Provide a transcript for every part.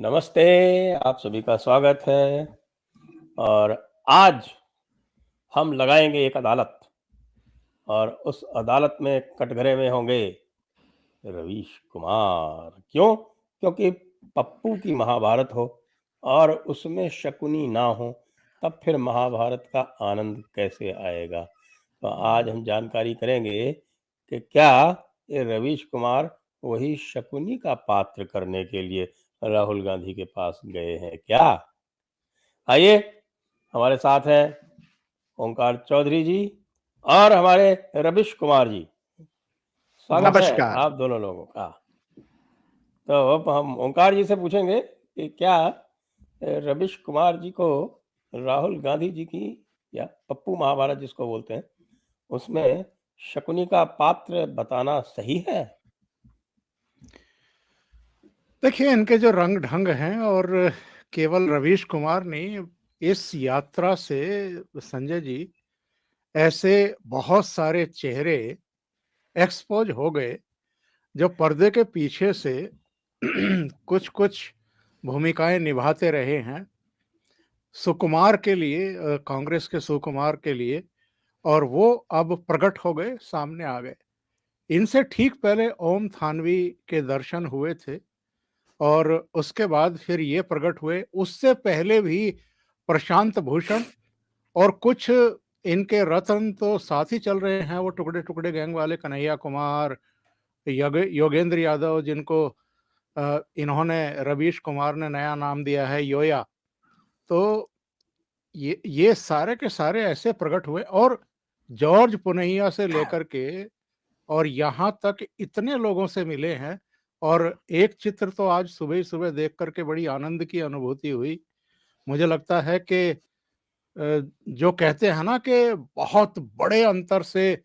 नमस्ते, आप सभी का स्वागत है। और आज हम लगाएंगे एक अदालत, और उस अदालत में कटघरे में होंगे रवीश कुमार। क्यों? क्योंकि पप्पू की महाभारत हो और उसमें शकुनी ना हो, तब फिर महाभारत का आनंद कैसे आएगा। तो आज हम जानकारी करेंगे कि क्या ये रवीश कुमार वही शकुनी का पात्र करने के लिए राहुल गांधी के पास गए हैं क्या। आइए, हमारे साथ हैं ओंकार चौधरी जी और हमारे रवीश कुमार जी। स्वागत है नमस्कार। आप दोनों लोगों का। तो अब हम ओंकार जी से पूछेंगे कि क्या रवीश कुमार जी को राहुल गांधी जी की, या पप्पू महाभारत जिसको बोलते हैं, उसमें शकुनी का पात्र बताना सही है? देखिए, इनके जो रंग ढंग हैं, और केवल रवीश कुमार नहीं, इस यात्रा से संजय जी ऐसे बहुत सारे चेहरे एक्सपोज हो गए जो पर्दे के पीछे से कुछ कुछ भूमिकाएं निभाते रहे हैं सुकुमार के लिए, कांग्रेस के सुकुमार के लिए, और वो अब प्रकट हो गए, सामने आ गए। इनसे ठीक पहले ओम थानवी के दर्शन हुए थे, और उसके बाद फिर ये प्रकट हुए। उससे पहले भी प्रशांत भूषण और कुछ इनके रत्न तो साथ ही चल रहे हैं, वो टुकड़े टुकड़े गैंग वाले कन्हैया कुमार, योगेंद्र यादव, जिनको इन्होंने, रवीश कुमार ने नया नाम दिया है योया। तो ये सारे के सारे ऐसे प्रकट हुए, और जॉर्ज पुनैया से लेकर के और यहाँ तक इतने लोगों से मिले हैं। और एक चित्र तो आज सुबह ही सुबह देख करके बड़ी आनंद की अनुभूति हुई। मुझे लगता है कि जो कहते हैं ना कि बहुत बड़े अंतर से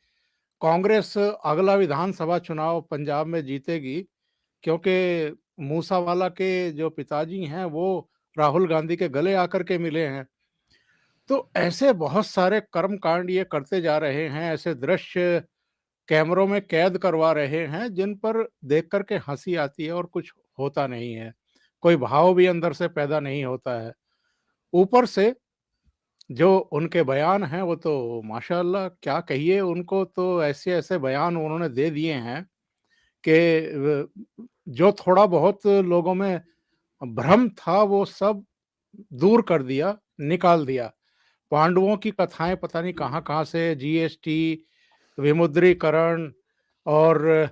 कांग्रेस अगला विधानसभा चुनाव पंजाब में जीतेगी, क्योंकि मूसावाला के जो पिताजी हैं वो राहुल गांधी के गले आकर के मिले हैं। तो ऐसे बहुत सारे कर्मकांड ये करते जा रहे हैं, ऐसे दृश्य कैमरों में कैद करवा रहे हैं जिन पर देख कर के हंसी आती है, और कुछ होता नहीं है, कोई भाव भी अंदर से पैदा नहीं होता है। ऊपर से जो उनके बयान हैं वो तो माशाअल्लाह, क्या कहिए, उनको तो ऐसे ऐसे बयान उन्होंने दे दिए हैं कि जो थोड़ा बहुत लोगों में भ्रम था वो सब दूर कर दिया, निकाल दिया। पांडवों की कथाएं पता नहीं कहाँ कहाँ से, जीएसटी, विमुद्रीकरण, और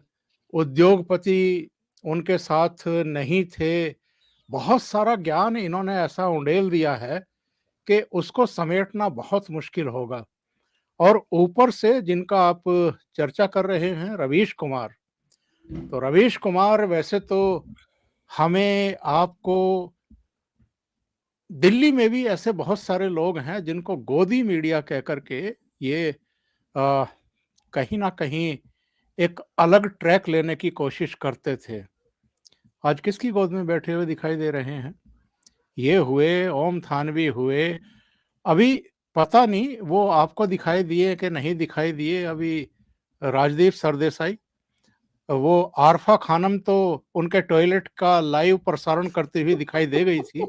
उद्योगपति उनके साथ नहीं थे। बहुत सारा ज्ञान इन्होंने ऐसा उंडेल दिया है कि उसको समेटना बहुत मुश्किल होगा। और ऊपर से जिनका आप चर्चा कर रहे हैं, रवीश कुमार, तो रवीश कुमार वैसे तो हमें, आपको, दिल्ली में भी ऐसे बहुत सारे लोग हैं जिनको गोदी मीडिया कह करके ये कहीं ना कहीं एक अलग ट्रैक लेने की कोशिश करते थे। आज किसकी गोद में बैठे हुए दिखाई दे रहे हैं? ये हुए, ओम थानवी हुए, अभी पता नहीं वो आपको दिखाई दिए कि नहीं दिखाई दिए। अभी राजदीप सरदेसाई, वो आरफा खानम तो उनके टॉयलेट का लाइव प्रसारण करती हुई दिखाई दे गई थी।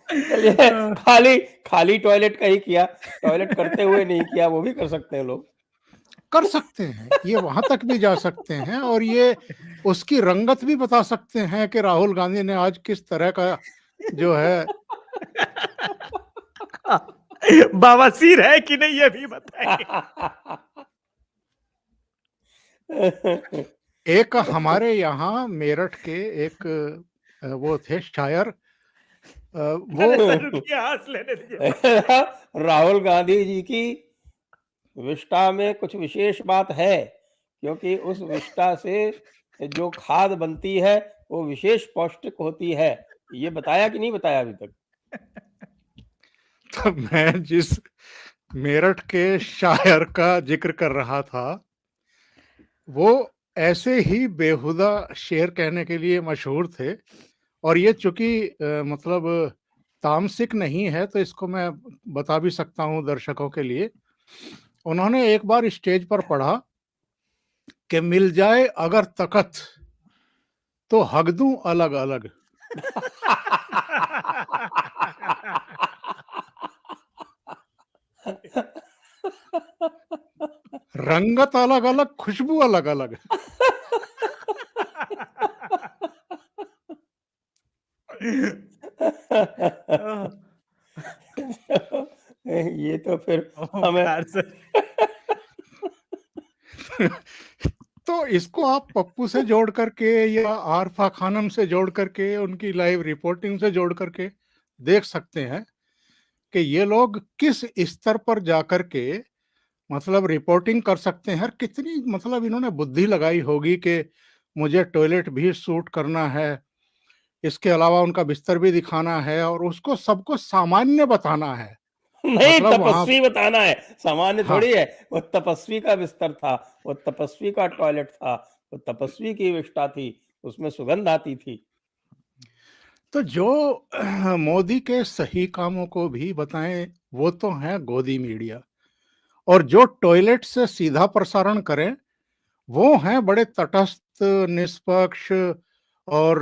चलिए, खाली खाली टॉयलेट का ही किया, टॉयलेट करते हुए नहीं किया, वो भी कर सकते हैं लोग। कर सकते हैं, ये वहां तक भी जा सकते हैं, और ये उसकी रंगत भी बता सकते हैं कि राहुल गांधी ने आज किस तरह का जो है बवासीर है कि नहीं ये भी बताइए। एक हमारे यहाँ मेरठ के एक वो थे शायर, वो अरे सर रुकिए, हंस लेने दीजिए। राहुल गांधी जी की विष्ठा में कुछ विशेष बात है, क्योंकि उस विष्ठा से जो खाद बनती है वो विशेष पौष्टिक होती है। ये बताया कि नहीं बताया अभी तक? तो मैं जिस मेरठ के शायर का जिक्र कर रहा था, वो ऐसे ही बेहुदा शेर कहने के लिए मशहूर थे। और ये चूंकि मतलब तामसिक नहीं है, तो इसको मैं बता भी सकता हूँ दर्शकों के लिए। उन्होंने एक बार स्टेज पर पढ़ा कि मिल जाए अगर तकत तो हक दूं अलग अलग। रंगत अलग अलग, खुशबू अलग अलग। ये तो फिर हमें ओमकार सर। तो इसको आप पप्पू से जोड़ करके या आरफा खानम से जोड़ करके, उनकी लाइव रिपोर्टिंग से जोड़ करके देख सकते हैं कि ये लोग किस स्तर पर जाकर के मतलब रिपोर्टिंग कर सकते हैं। और कितनी मतलब इन्होंने बुद्धि लगाई होगी कि मुझे टॉयलेट भी शूट करना है, इसके अलावा उनका बिस्तर भी दिखाना है और उसको सबको सामान्य बताना है। नहीं, मतलब वहां तपस्वी बताना है, सामान्य हाँ, थोड़ी है। वो तपस्वी का बिस्तर था, वो तपस्वी का टॉयलेट था, वो तपस्वी की विष्ठा थी, उसमें सुगंध आती थी। तो जो मोदी के सही कामों को भी बताएं वो तो है गोदी मीडिया, और जो टॉयलेट से सीधा प्रसारण करें वो हैं बड़े तटस्थ, निष्पक्ष और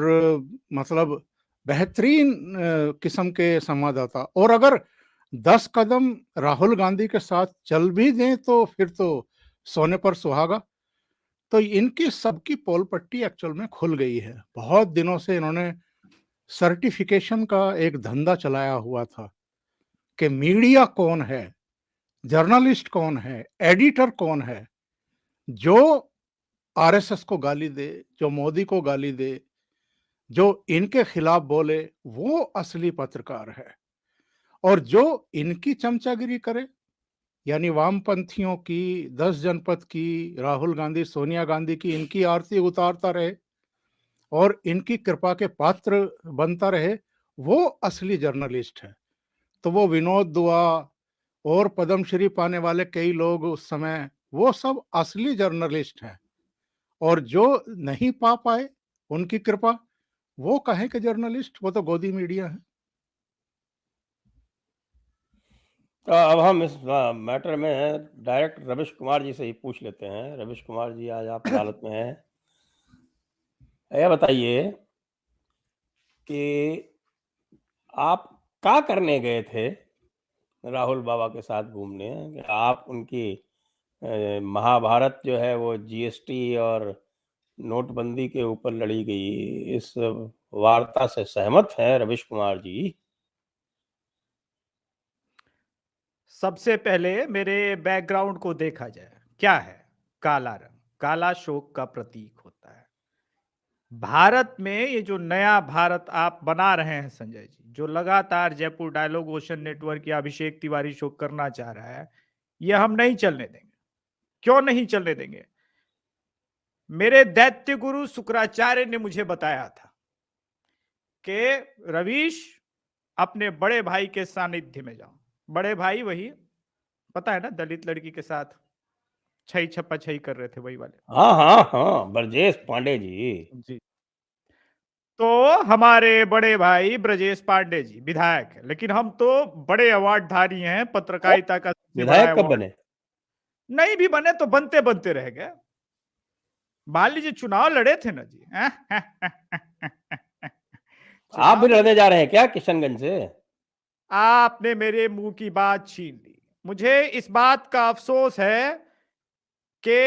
मतलब बेहतरीन किस्म के संवाददाता। और अगर 10 कदम राहुल गांधी के साथ चल भी दें तो फिर तो सोने पर सुहागा। तो इनकी सबकी पोल पट्टी एक्चुअल में खुल गई है। बहुत दिनों से इन्होंने सर्टिफिकेशन का एक धंधा चलाया हुआ था कि मीडिया कौन है, जर्नलिस्ट कौन है, एडिटर कौन है। जो आरएसएस को गाली दे, जो मोदी को गाली दे, जो इनके खिलाफ बोले, वो असली पत्रकार है। और जो इनकी चमचागिरी करे, यानी वामपंथियों की, 10 जनपद की, राहुल गांधी, सोनिया गांधी की इनकी आरती उतारता रहे और इनकी कृपा के पात्र बनता रहे, वो असली जर्नलिस्ट है। तो वो विनोद दुआ और पद्मश्री पाने वाले कई लोग उस समय, वो सब असली जर्नलिस्ट हैं। और जो नहीं पा पाए उनकी कृपा, वो कहें कि जर्नलिस्ट, वो तो गोदी मीडिया है। तो अब हम इस मैटर में डायरेक्ट रविश कुमार जी से ही पूछ लेते हैं। रविश कुमार जी, आज आप अदालत में हैं। यह बताइए कि आप क्या करने गए थे राहुल बाबा के साथ घूमने? कि आप उनकी महाभारत जो है वो जीएसटी और नोटबंदी के ऊपर लड़ी गई, इस वार्ता से सहमत हैं रविश कुमार जी? सबसे पहले मेरे बैकग्राउंड को देखा जाए। क्या है? काला रंग, काला शोक का प्रतीक होता है। भारत में ये जो नया भारत आप बना रहे हैं संजय जी, जो लगातार जयपुर डायलॉग ओशन नेटवर्क या अभिषेक तिवारी शो करना चाह रहा है, ये हम नहीं चलने देंगे। क्यों नहीं चलने देंगे? मेरे दैत्य गुरु शुक्राचार्य ने मुझे बताया था कि रवीश, अपने बड़े भाई के सानिध्य में जाओ। बड़े भाई वही, पता है ना, दलित लड़की के साथ छई छप्पा छई कर रहे थे, वही वाले। हाँ हाँ हाँ, ब्रजेश पांडे जी। जी। तो हमारे बड़े भाई ब्रजेश पांडे जी विधायक है, लेकिन हम तो बड़े अवार्डधारी हैं, पत्रकारिता का सबसे बड़ा विधायक कब अवार्ड। बने? नहीं भी बने तो बनते बनते रह गए। मान लीजिए चुनाव लड़े थे ना जी। आप भी चुनाव लड़ने जा रहे हैं क्या किशनगंज से? आपने मेरे मुंह की बात छीन ली। मुझे इस बात का अफसोस है कि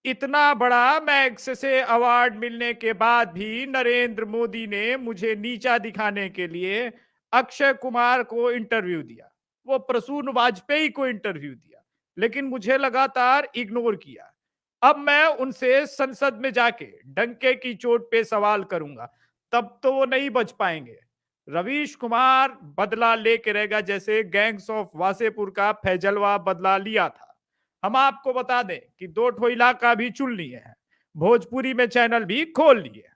इतना बड़ा मैग्सेसे अवार्ड मिलने के बाद भी नरेंद्र मोदी ने मुझे नीचा दिखाने के लिए अक्षय कुमार को इंटरव्यू दिया, वो प्रसून वाजपेयी को इंटरव्यू दिया, लेकिन मुझे लगातार इग्नोर किया। अब मैं उनसे संसद में जाके डंके की चोट पे सवाल करूंगा, तब तो वो नहीं बच पाएंगे। रवीश कुमार बदला लेके रहेगा, जैसे गैंग्स ऑफ वासेपुर का फैजलवा बदला लिया था। हम आपको बता दें कि 2 ठो इलाका भी चुन लिए हैं, भोजपुरी में चैनल भी खोल लिए।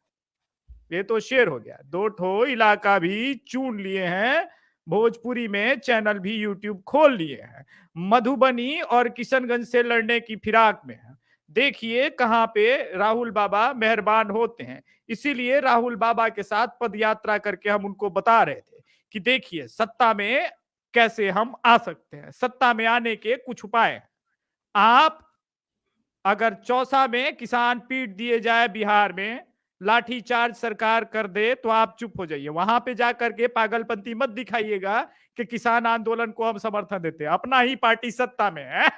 ये तो शेर हो गया। 2 ठो इलाका भी चुन लिए हैं, भोजपुरी में चैनल भी यूट्यूब खोल लिए हैं। मधुबनी और किशनगंज से लड़ने की फिराक में है। देखिए कहां पे राहुल बाबा मेहरबान होते हैं। इसीलिए राहुल बाबा के साथ पदयात्रा करके हम उनको बता रहे थे कि देखिए सत्ता में कैसे हम आ सकते हैं, सत्ता में आने के कुछ उपाय हैं। आप अगर चौसा में किसान पीट दिए जाए, बिहार में लाठी चार्ज सरकार कर दे, तो आप चुप हो जाइए। वहां पे जाकर के पागलपंती मत दिखाइएगा कि किसान आंदोलन को हम समर्थन देते हैं, अपना ही पार्टी सत्ता में है।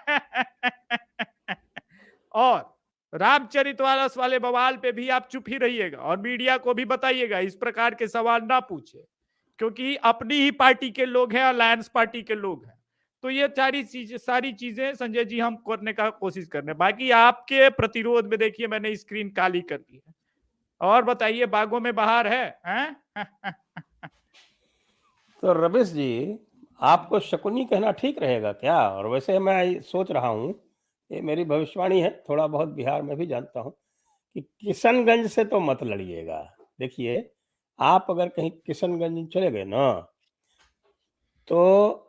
और रामचरितमानस वाले बवाल पे भी आप चुप ही रहिएगा और मीडिया को भी बताइएगा इस प्रकार के सवाल ना पूछे, क्योंकि अपनी ही पार्टी के लोग हैं, अलायंस पार्टी के लोग हैं। तो ये सारी चीजें संजय जी हम करने का कोशिश कर रहे हैं। बाकी आपके प्रतिरोध में देखिए मैंने स्क्रीन काली कर दी है। और बताइए, बागों में बहार है? तो रमेश जी, आपको शकुनी कहना ठीक रहेगा क्या? और वैसे मैं सोच रहा हूँ, ये मेरी भविष्यवाणी है, थोड़ा बहुत बिहार में भी जानता हूँ, कि किशनगंज से तो मत लड़िएगा। देखिए, आप अगर कहीं किशनगंज चले गए ना, तो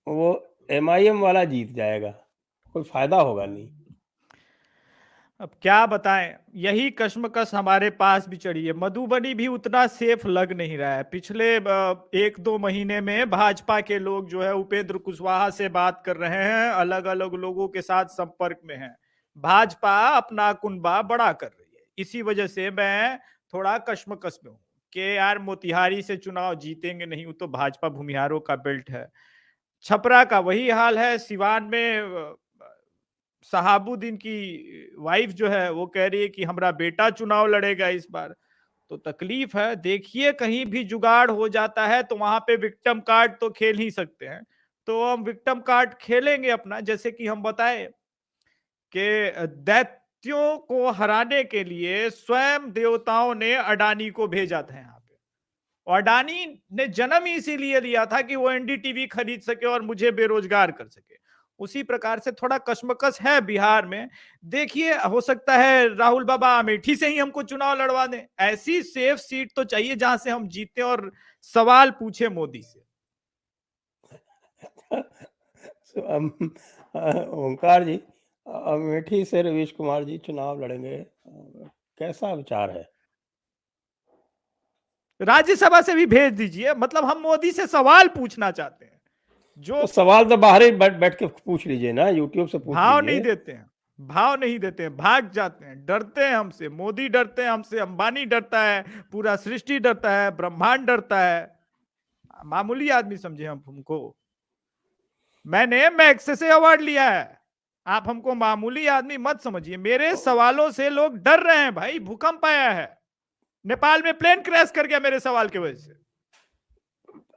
वो एमआईएम वाला जीत जाएगा, कोई फायदा होगा नहीं। अब क्या बताएं, यही कश्मकश हमारे पास भी चढ़ी है। मधुबनी भी उतना सेफ लग नहीं रहा है। पिछले 1-2 महीने में भाजपा के लोग जो है उपेंद्र कुशवाहा से बात कर रहे हैं, अलग अलग लोगों के साथ संपर्क में हैं। भाजपा अपना कुनबा बड़ा कर रही है। इसी वजह से मैं थोड़ा कश्मकश में हूँ कि यार मोतिहारी से चुनाव जीतेंगे नहीं, वो तो भाजपा भूमिहारों का बेल्ट है। छपरा का वही हाल है। सिवान में शहाबुद्दीन की वाइफ जो है वो कह रही है कि हमारा बेटा चुनाव लड़ेगा इस बार। तो तकलीफ है। देखिए कहीं भी जुगाड़ हो जाता है तो वहां पे विक्टिम कार्ड तो खेल ही सकते हैं। तो हम विक्टिम कार्ड खेलेंगे अपना, जैसे कि हम बताए कि दैत्यों को हराने के लिए स्वयं देवताओं ने अडानी को भेजा था यहाँ पे। और अडानी ने जन्म ही इसीलिए लिया था कि वो एनडीटीवी खरीद सके और मुझे बेरोजगार कर सके। उसी प्रकार से थोड़ा कश्मकश है बिहार में। देखिए, हो सकता है राहुल बाबा अमेठी से ही हमको चुनाव लड़वा दें। ऐसी सेफ सीट तो चाहिए जहां से हम जीते और सवाल पूछे मोदी से। ओंकार जी, अमेठी से रवीश कुमार जी चुनाव लड़ेंगे, कैसा विचार है? राज्यसभा से भी भेज दीजिए, मतलब हम मोदी से सवाल पूछना चाहते हैं। जो तो सवाल तो बाहर ही बैठ के पूछ लीजिए ना, यूट्यूब से पूछ भाव नहीं लीजिए। देते हैं, भाव नहीं देते हैं, भाग जाते हैं, डरते हैं हमसे। मोदी डरते हैं हमसे, अंबानी डरता है, पूरा सृष्टि डरता है, ब्रह्मांड डरता है। मामूली आदमी समझे हम हमको। मैंने मैग्सेसे अवार्ड लिया है, आप हमको मामूली आदमी मत समझिए। मेरे सवालों से लोग डर रहे हैं भाई। भूकंप आया है, नेपाल में प्लेन क्रैश कर गया मेरे सवाल की वजह से।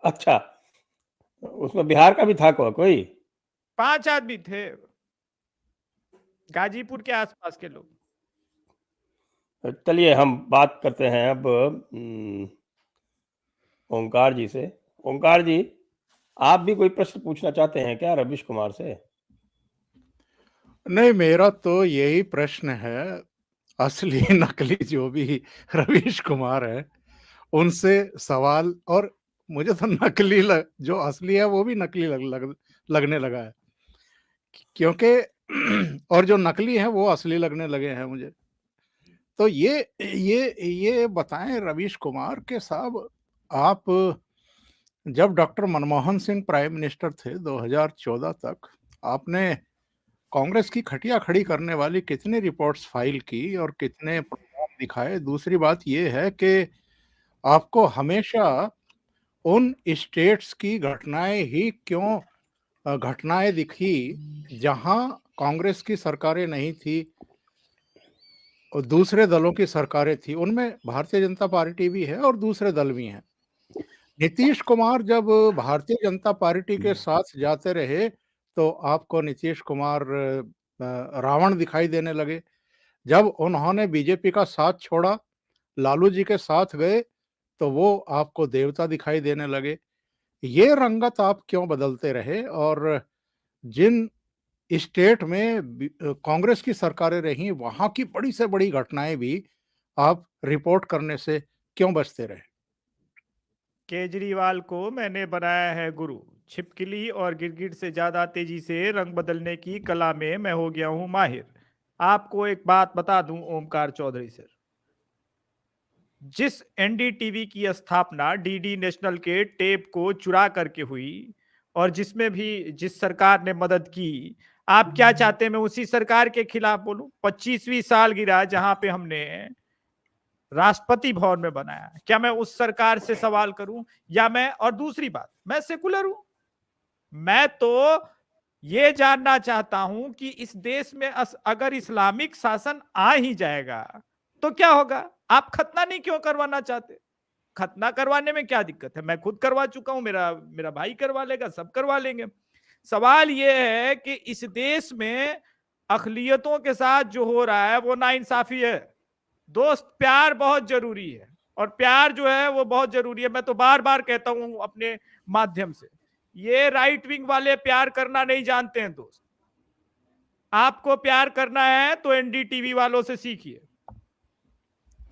अच्छा, उसमें बिहार का भी था कोई? 5 आदमी थे, गाजीपुर के आसपास के लोग। चलिए हम बात करते हैं अब ओंकार जी से। ओंकार जी, आप भी कोई प्रश्न पूछना चाहते हैं क्या रवीश कुमार से? नहीं, मेरा तो यही प्रश्न है, असली नकली जो भी रवीश कुमार है उनसे सवाल। और मुझे तो जो असली है वो भी नकली लगने लगा है, क्योंकि और जो नकली है वो असली लगने लगे हैं मुझे। तो ये बताएं रवीश कुमार के साहब, आप जब doctor Manmohan Singh prime minister थे 2014 तक, आपने कांग्रेस की खटिया खड़ी करने वाली कितनी रिपोर्ट्स फाइल की और कितने प्रोग्राम दिखाए। दूसरी बात यह है कि आपको हमेशा उन स्टेट्स की घटनाएं ही क्यों घटनाएं दिखी जहां कांग्रेस की सरकारें नहीं थी और दूसरे दलों की सरकारें थी। उनमें भारतीय जनता पार्टी भी है और दूसरे दल भी हैं। नीतीश कुमार जब भारतीय जनता पार्टी के साथ जाते रहे तो आपको नीतीश कुमार रावण दिखाई देने लगे। जब उन्होंने बीजेपी का साथ छोड़ा, लालू जी के साथ गए, तो वो आपको देवता दिखाई देने लगे। ये रंगत आप क्यों बदलते रहे? और जिन स्टेट में कांग्रेस की सरकारें रही, वहां की बड़ी से बड़ी घटनाएं भी आप रिपोर्ट करने से क्यों बचते रहे? केजरीवाल को मैंने बनाया है गुरु। छिपकली और गिरगिट से ज्यादा तेजी से रंग बदलने की कला में मैं हो गया हूं माहिर। आपको एक बात बता दूं ओमकार चौधरी सर, जिस एनडीटीवी की स्थापना डीडी नेशनल के टेप को चुरा करके हुई और जिसमें भी जिस सरकार ने मदद की, आप क्या चाहते हैं मैं उसी सरकार के खिलाफ बोलूं? 25वीं सालगिरह जहां पे हमने राष्ट्रपति भवन में बनाया, क्या मैं उस सरकार से सवाल करूं? या मैं, और दूसरी बात, मैं सेकुलर हूं, मैं तो ये जानना चाहता हूं कि इस देश में अगर इस्लामिक शासन आ ही जाएगा तो क्या होगा? आप खतना नहीं क्यों करवाना चाहते? खतना करवाने में क्या दिक्कत है? मैं खुद करवा चुका हूं, मेरा मेरा भाई करवा लेगा, सब करवा लेंगे। सवाल यह है कि इस देश में अकलियतों के साथ जो हो रहा है वो नाइंसाफी है। दोस्त, प्यार बहुत जरूरी है, और प्यार जो है वो बहुत जरूरी है। मैं तो बार बार कहता हूं अपने माध्यम से, ये राइट विंग वाले प्यार करना नहीं जानते हैं दोस्त। आपको प्यार करना है तो एनडीटीवी वालों से सीखिए।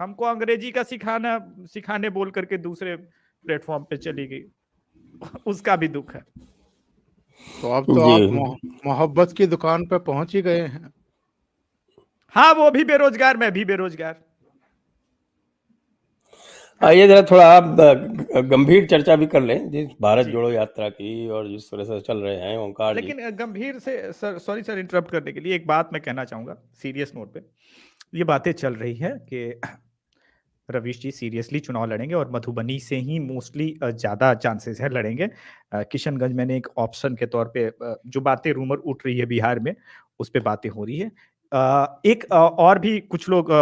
हमको अंग्रेजी का सिखाने बोल करके दूसरे प्लेटफॉर्म पे चली गई, उसका भी दुख है। तो अब तो आप मोहब्बत की दुकान पे पहुंच ही गए हैं। हाँ, वो भी बेरोजगार, मैं भी बेरोजगार। आइए जरा थोड़ा आप गंभीर चर्चा भी कर लें जिस भारत जोड़ो यात्रा की और जिस तरह से चल रहे हैं ओंकार जी। लेकिन गंभीर से, सॉरी सर इंटरप्ट करने के लिए, एक बात मैं कहना चाहूंगा सीरियस नोट पे। ये बातें चल रही है कि रवीश जी सीरियसली चुनाव लड़ेंगे और मधुबनी से ही मोस्टली ज्यादा चांसेस है लड़ेंगे। किशनगंज मैंने एक ऑप्शन के तौर पे, जो बातें रूमर उठ रही है बिहार में, उस पे बातें हो रही है। एक और भी कुछ लोग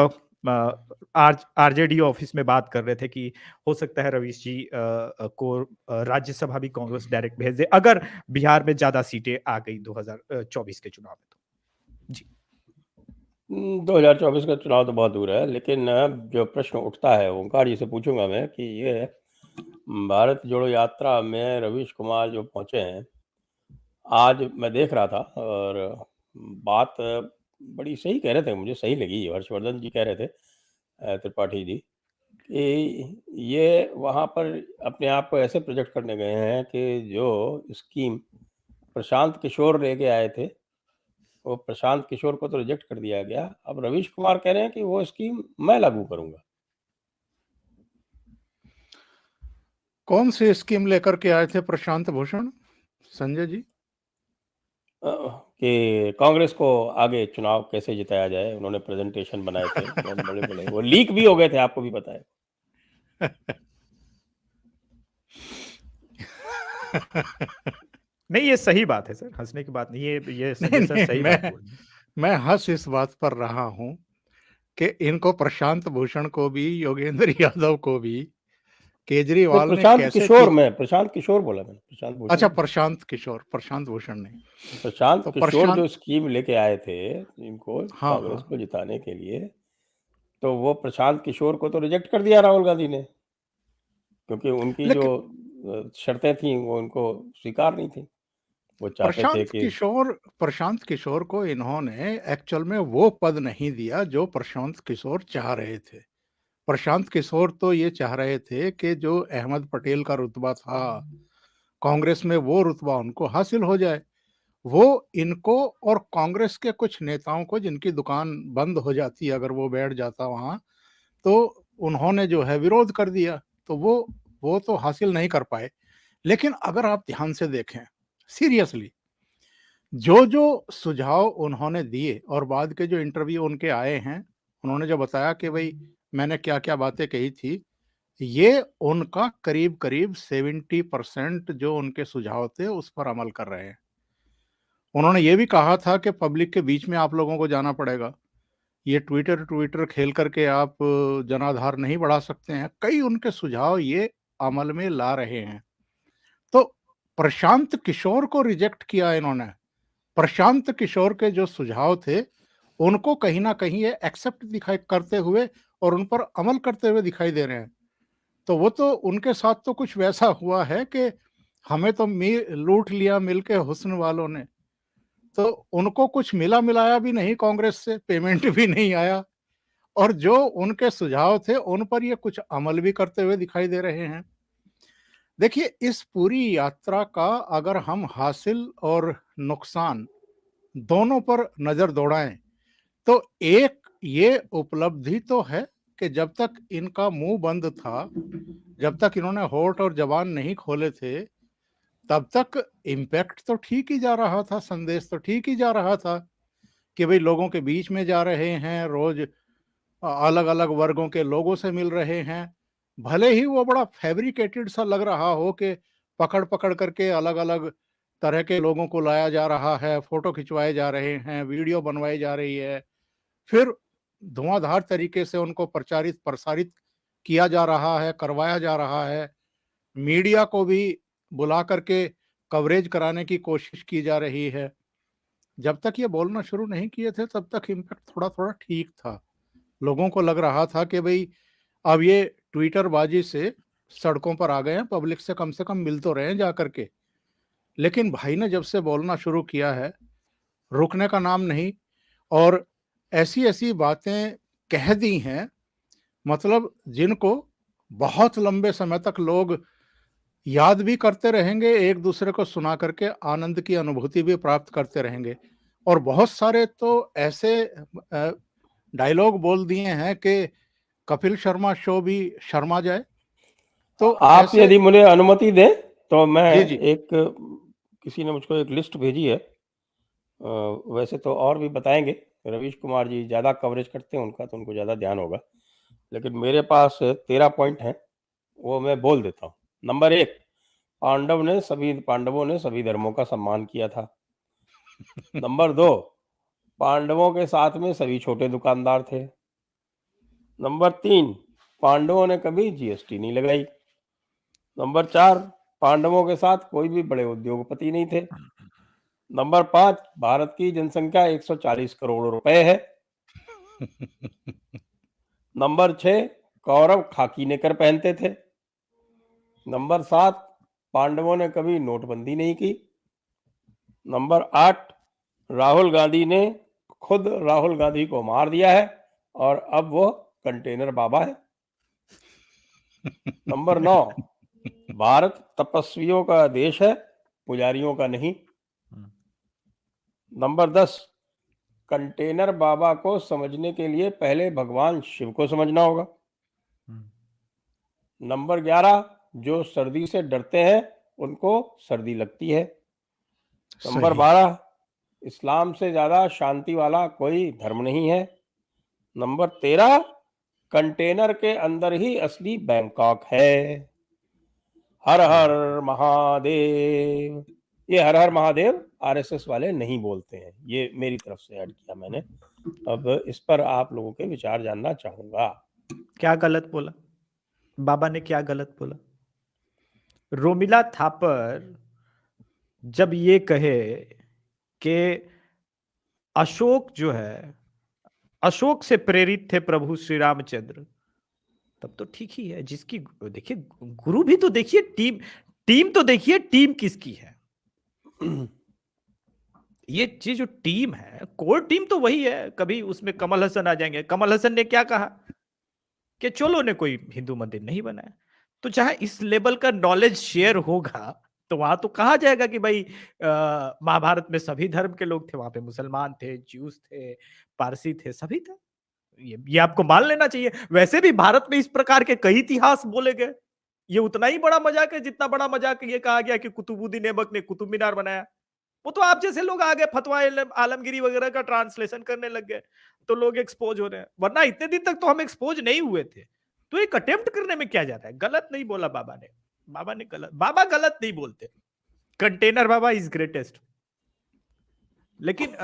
आरजेडी ऑफिस में बात कर रहे थे कि हो सकता है रवीश जी को राज्यसभा भी कांग्रेस डायरेक्ट भेज दे अगर बिहार में ज्यादा सीटें आ गई 2024 के चुनाव में। तो जी 2024 का चुनाव तो बहुत दूर है, लेकिन जो प्रश्न उठता है ओंकार जी से पूछूंगा मैं कि ये भारत जोड़ो यात्रा में रवीश कुमार जो पहुंचे हैं, आज मैं देख रहा था और बात बड़ी सही कह रहे थे, मुझे सही लगी, हर्षवर्धन जी कह रहे थे, त्रिपाठी जी, कि ये वहाँ पर अपने आप को ऐसे प्रोजेक्ट करने गए हैं कि जो स्कीम प्रशांत किशोर लेके आए थे, वो प्रशांत किशोर को तो रिजेक्ट कर दिया गया। अब रवीश कुमार कह रहे हैं कि वो स्कीम मैं लागू करूंगा। कौन सी स्कीम लेकर के आए थे प्रशांत भूषण, संजय जी? कि कांग्रेस को आगे चुनाव कैसे जिताया जाए, उन्होंने प्रेजेंटेशन बनाए थे बहुत बड़े-बड़े, वो लीक भी हो गए थे, आपको भी पता है। नहीं, ये सही बात है सर, हंसने की बात नहीं, ये संजय नहीं, सर नहीं, सही बात बोल रहे हैं। मैं हंस इस बात पर रहा हूं कि इनको प्रशांत भूषण को भी, योगेंद्र यादव को भी केजरीवाल ने प्रशांत कैसे किशोर, मैं प्रशांत किशोर बोला, मैंने प्रशांत भूषण। अच्छा, प्रशांत किशोर, प्रशांत भूषण नहीं। प्रशांत तो किशोर जो स्कीम लेके आए थे इनको हाँ, कांग्रेस हाँ। को जिताने के लिए, तो वो प्रशांत किशोर को तो रिजेक्ट कर दिया राहुल गांधी ने, क्योंकि उनकी जो शर्तें थी वो उनको स्वीकार नहीं थी। वो चाहते थे कि प्रशांत किशोर को इन्होंने एक्चुअल में वो पद नहीं दिया जो प्रशांत किशोर चाह रहे थे। प्रशांत किशोर तो ये चाह रहे थे कि जो अहमद पटेल का रुतबा था कांग्रेस में, वो रुतबा उनको हासिल हो जाए। वो इनको और कांग्रेस के कुछ नेताओं को, जिनकी दुकान बंद हो जाती अगर वो बैठ जाता वहां, तो उन्होंने जो है विरोध कर दिया, तो वो तो हासिल नहीं कर पाए। लेकिन अगर आप ध्यान से देखें सीरियसली, जो सुझाव उन्होंने दिए और बाद के जो इंटरव्यू उनके आए हैं, उन्होंने जो बताया कि भाई मैंने क्या क्या बातें कही थी, ये उनका करीब करीब 70% जो उनके सुझाव थे उस पर अमल कर रहे हैं। उन्होंने ये भी कहा था कि पब्लिक के बीच में आप लोगों को जाना पड़ेगा, ये ट्विटर खेल करके आप जनाधार नहीं बढ़ा सकते हैं। कई उनके सुझाव ये अमल में ला रहे हैं। तो प्रशांत किशोर को रिजेक्ट किया इन्होंने। प्रशांत किशोर के जो सुझाव थे उनको कहीं ना कहीं ये एक्सेप्ट दिखाई करते हुए और उन पर अमल करते हुए दिखाई दे रहे हैं। तो वो तो उनके साथ तो कुछ वैसा हुआ है कि हमें तो लूट लिया मिलके हुस्न वालों ने। तो उनको कुछ मिला मिलाया भी नहीं, कांग्रेस से पेमेंट भी नहीं आया, और जो उनके सुझाव थे उन पर ये कुछ अमल भी करते हुए दिखाई दे रहे हैं। देखिए, इस पूरी यात्रा का अगर हम हासिल और नुकसान दोनों पर नजर दौड़ाएं तो एक ये उपलब्धि तो है कि जब तक इनका मुंह बंद था, जब तक इन्होंने होठ और जबान नहीं खोले थे, तब तक इम्पैक्ट तो ठीक ही जा रहा था, संदेश तो ठीक ही जा रहा था कि भाई लोगों के बीच में जा रहे हैं, रोज अलग अलग वर्गों के लोगों से मिल रहे हैं। भले ही वो बड़ा फैब्रिकेटेड सा लग रहा हो कि पकड़ पकड़ करके अलग अलग तरह के लोगों को लाया जा रहा है, फोटो खिंचवाए जा रहे हैं, वीडियो बनवाई जा रही है, फिर धुआंधार तरीके से उनको प्रचारित प्रसारित किया जा रहा है, करवाया जा रहा है। मीडिया को भी बुला करके कवरेज कराने की कोशिश की जा रही है। जब तक ये बोलना शुरू नहीं किए थे तब तक इम्पैक्ट थोड़ा थोड़ा ठीक था। लोगों को लग रहा था कि भाई अब ये ट्विटर बाजी से सड़कों पर आ गए हैं, पब्लिक से कम मिल तो रहे हैं जा करके। लेकिन भाई ने जब से बोलना शुरू किया है, रुकने का नाम नहीं, और ऐसी ऐसी बातें कह दी हैं, मतलब जिनको बहुत लंबे समय तक लोग याद भी करते रहेंगे, एक दूसरे को सुना करके आनंद की अनुभूति भी प्राप्त करते रहेंगे। और बहुत सारे तो ऐसे डायलॉग बोल दिए हैं कि कपिल शर्मा शो भी शर्मा जाए। तो आप ऐसे यदि मुझे अनुमति दें तो मैं जी जी एक, किसी ने मुझको एक लिस्ट भेजी है। वैसे तो और भी बताएंगे, रवीश कुमार जी ज़्यादा कवरेज करते हैं उनका, तो उनको ज़्यादा ध्यान होगा, लेकिन मेरे पास 13 पॉइंट हैं, वो मैं बोल देता हूँ। नंबर 1, पांडवों ने सभी धर्मों का सम्मान किया था। नंबर 2, पांडवों के साथ में सभी छोटे दुकानदार थे। नंबर 3, पांडवों ने कभी जीएसटी नहीं लगाई। नंबर 4, पांडवों के साथ कोई भी बड़े उद्योगपति नहीं थे। नंबर 5, भारत की जनसंख्या 140 करोड़ रुपए है। नंबर 6, कौरव खाकी नेकर पहनते थे। नंबर 7, पांडवों ने कभी नोटबंदी नहीं की। नंबर 8, राहुल गांधी ने खुद राहुल गांधी को मार दिया है और अब वो कंटेनर बाबा है। नंबर 9, भारत तपस्वियों का देश है, पुजारियों का नहीं। नंबर 10, कंटेनर बाबा को समझने के लिए पहले भगवान शिव को समझना होगा। नंबर 11, जो सर्दी से डरते हैं उनको सर्दी लगती है। नंबर सही। 12, इस्लाम से ज्यादा शांति वाला कोई धर्म नहीं है। नंबर 13, कंटेनर के अंदर ही असली बैंकॉक है। हर हर महादेव। ये हर हर महादेव आरएसएस वाले नहीं बोलते हैं, ये मेरी तरफ से ऐड किया मैंने। अब इस पर आप लोगों के विचार जानना चाहूंगा। क्या गलत बोला बाबा ने? क्या गलत बोला? रोमिला थापर जब ये कहे कि अशोक जो है, अशोक से प्रेरित थे प्रभु श्री रामचंद्र, तब तो ठीक ही है। जिसकी देखिए गुरु भी तो देखिए, टीम तो देखिए, टीम किसकी है। ये जो टीम है, कोर टीम तो वही है। कभी उसमें कमल हसन आ जाएंगे। कमल हसन ने क्या कहा कि चोलों ने कोई हिंदू मंदिर नहीं बनाया। तो चाहे इस लेवल का नॉलेज शेयर होगा तो वहां तो कहा जाएगा कि भाई महाभारत में सभी धर्म के लोग थे, वहां पे मुसलमान थे, ज्यूस थे, पारसी थे, सभी थे। ये आपको मान लेना चाहिए। वैसे भी भारत में इस प्रकार के कई इतिहास बोले गए। ये उतना ही बड़ा मजाक है जितना बड़ा मजाक ये कहा गया कि कुतुबुद्दीन ऐबक ने कुतुब मीनार बनाया। वो तो आप जैसे लोग आ गए फतवा आलमगीरी वगैरह का ट्रांसलेशन करने लग गए, तो लोग एक्सपोज हो रहे हैं। वरना इतने दिन तक तो हम एक्सपोज नहीं हुए थे। तो एक अटेम्प्ट करने में क्या जाता है? गलत नहीं बोला बाबा ने। बाबा गलत नहीं बोलते। Container Baba is greatest. लेकिन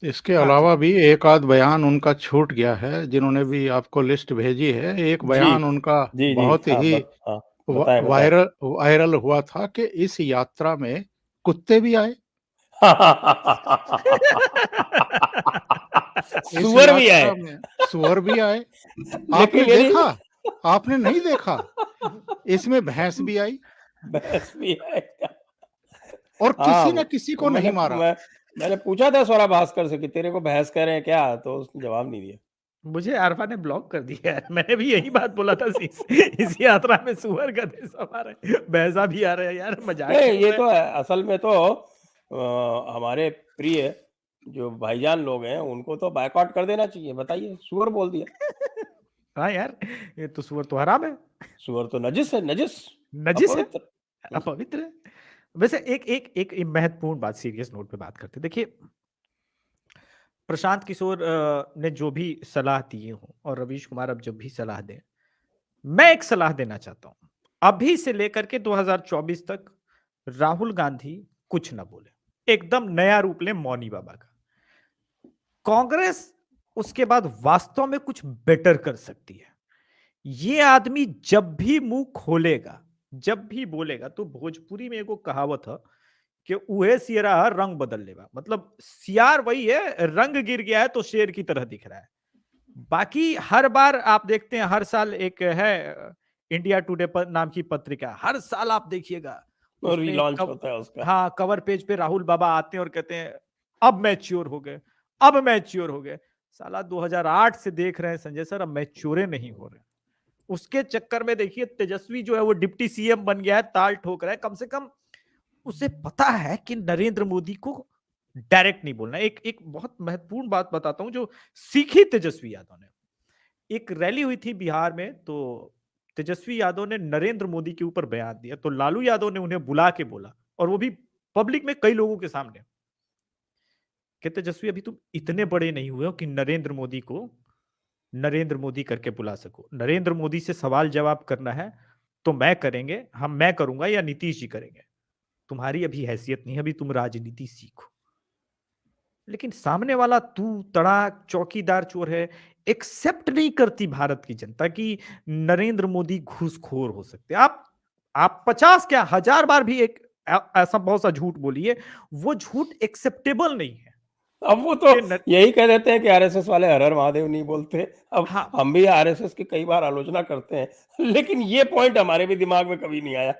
इसके हाँ अलावा भी एक आध बयान उनका छूट गया है। जिन्होंने भी आपको लिस्ट भेजी है, एक जी बयान उनका जी जी, बहुत हाँ ही हाँ, बताएं बताएं। वायरल हुआ था कि इस यात्रा में कुत्ते भी आए। इस सुअर भी आए। यात्रा में सुअर भी आए। आपने लेकिन यदि देखा? आपने नहीं देखा? इसमें भैंस भी आई भैंस भी आए क्या? और हाँ, किसी ने किसी को नहीं मारा। मैंने पूछा था स्वरा भास्कर से कि तेरे को भैंस कह रहे हैं क्या, तो उसने जवाब नहीं दिया। मुझे आरफा ने ब्लॉक कर दिया है। मैंने भी यही बात बोला था। इस यात्रा में सुअर गधे सब आ रहे हैं, भैंसा भी आ रहे हैं। यार मजाक नहीं, कर ये रहे तो असल में तो हमारे प्रिय जो भाईजान लोग हैं उनको तो बायकॉट कर देना चाहिए। बताइए, सुअर बोल दिया। हाँ यार, ये तो सूअर तो हराम है, सुअर तो नजिस है, नजिस, नजिस है, अपवित्र। अपवित्र है। वैसे एक एक एक महत्वपूर्ण बात, सीरियस नोट पे बात करते हैं। देखिए, प्रशांत किशोर ने जो भी सलाह दिए हों और रवीश कुमार अब जब भी सलाह दें, मैं एक सलाह देना चाहता हूं, अभी से लेकर के 2024 तक राहुल गांधी कुछ ना बोले, एकदम नया रूप ले मौनी बाबा का। कांग्रेस उसके बाद वास्तव में कुछ बेटर कर सकती है। ये आदमी जब भी मुंह खोलेगा, जब भी बोलेगा, तो भोजपुरी में एगो कहावत है कि उहे सियरा रंग बदल लेगा। मतलब सियार वही है, रंग गिर गया है तो शेर की तरह दिख रहा है। बाकी हर बार आप देखते हैं, हर साल एक है इंडिया टुडे नाम की पत्रिका, हर साल आप देखिएगा और उसमें रिलॉन्च होता है उसका। हाँ, कवर पेज पे राहुल बाबा आते हैं और कहते हैं अब मैच्योर हो गए, अब मैच्योर हो गए। साला 2008 से देख रहे हैं संजय सर, अब मैच्योर नहीं हो रहे। उसके चक्कर में देखिए तेजस्वी जो है वो डिप्टी सीएम बन गया है, ताल ठोक रहा है। कम से कम उसे पता है कि नरेंद्र मोदी को डायरेक्ट नहीं बोलना। एक एक बहुत महत्वपूर्ण बात बताता हूं जो सीखी तेजस्वी यादव ने। एक रैली हुई थी बिहार में, तो तेजस्वी यादव ने नरेंद्र मोदी के ऊपर बयान दिया, तो लालू यादव ने उन्हें बुला के बोला, और वो भी पब्लिक में कई लोगों के सामने, कि तेजस्वी अभी तुम इतने बड़े नहीं हुए हो कि नरेंद्र मोदी को नरेंद्र मोदी करके बुला सको। नरेंद्र मोदी से सवाल जवाब करना है तो मैं करेंगे, मैं करूंगा या नीतीश जी करेंगे। तुम्हारी अभी हैसियत नहीं है, अभी तुम राजनीति सीखो। लेकिन सामने वाला तू तड़ाक चौकीदार चोर है। एक्सेप्ट नहीं करती भारत की जनता कि नरेंद्र मोदी घूसखोर हो सकते हैं। आप 50 क्या 1000 बार भी एक ऐसा बहुत सा झूठ बोलिए, वो झूठ एक्सेप्टेबल नहीं है। अब वो तो कि न, यही कह देते हैं कि आरएसएस वाले हर हर महादेव नहीं बोलते। अब हाँ, हम भी आरएसएस की कई बार आलोचना करते हैं, लेकिन ये पॉइंट हमारे भी दिमाग में कभी नहीं आया।